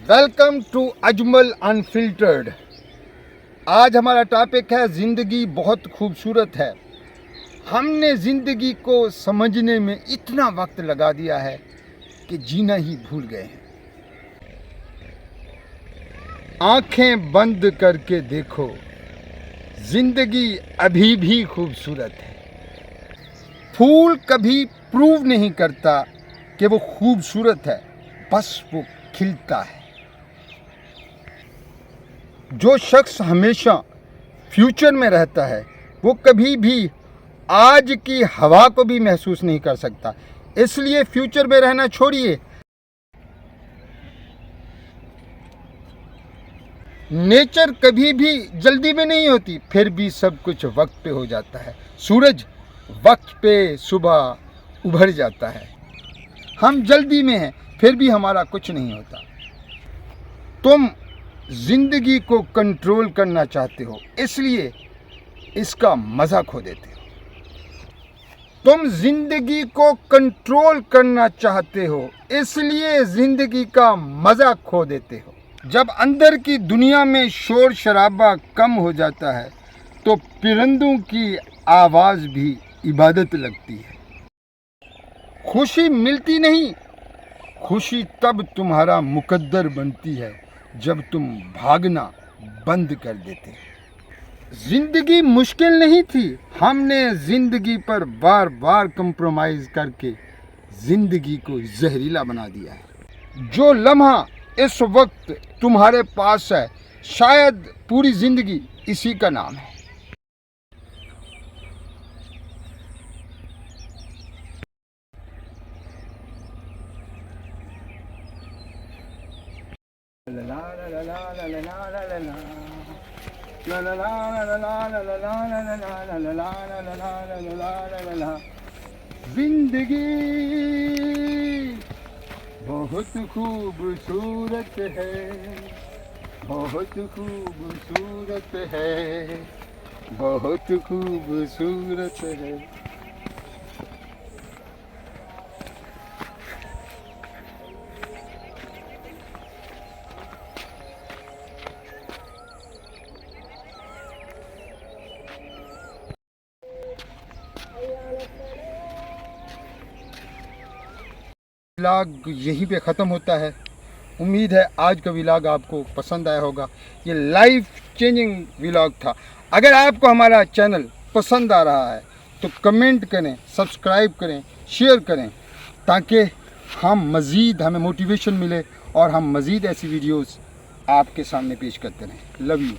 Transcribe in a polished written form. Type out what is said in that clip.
Welcome to Ajmal unfiltered. आज हमारा topic है ज़िंदगी बहुत खूबसूरत है। हमने ज़िंदगी को समझने में इतना वक्त लगा दिया है कि जीना ही भूल गए हैं। आंखें बंद करके देखो, ज़िंदगी अभी भी खूबसूरत है। फूल कभी प्रूव नहीं करता कि वो खूबसूरत है, बस वो खिलता है। जो शख्स हमेशा फ्यूचर में रहता है वो कभी भी आज की हवा को भी महसूस नहीं कर सकता। इसलिए फ्यूचर में रहना छोड़िए। नेचर कभी भी जल्दी में नहीं होती, फिर भी सब कुछ वक्त पे हो जाता है। सूरज वक्त पे सुबह उभर जाता है। हम जल्दी में हैं, फिर भी हमारा कुछ नहीं होता। तुम जिंदगी को कंट्रोल करना चाहते हो, इसलिए इसका मज़ा खो देते हो। तुम जिंदगी को कंट्रोल करना चाहते हो, इसलिए जिंदगी का मज़ा खो देते हो। जब अंदर की दुनिया में शोर शराबा कम हो जाता है तो परिंदों की आवाज़ भी इबादत लगती है। खुशी मिलती नहीं, खुशी तब तुम्हारा मुकद्दर बनती है जब तुम भागना बंद कर देते हो। जिंदगी मुश्किल नहीं थी, हमने जिंदगी पर बार बार कंप्रोमाइज करके जिंदगी को जहरीला बना दिया है। जो लम्हा इस वक्त तुम्हारे पास है, शायद पूरी जिंदगी इसी का नाम है। जिंदगी बहुत खूबसूरत है, बहुत खूबसूरत है, बहुत खूबसूरत है। व्लॉग यहीं पे ख़त्म होता है। उम्मीद है आज का व्लॉग आपको पसंद आया होगा। ये लाइफ चेंजिंग व्लॉग था। अगर आपको हमारा चैनल पसंद आ रहा है तो कमेंट करें, सब्सक्राइब करें, शेयर करें, ताकि हमें मोटिवेशन मिले और हम मज़ीद ऐसी वीडियोस आपके सामने पेश करते रहें। Love you.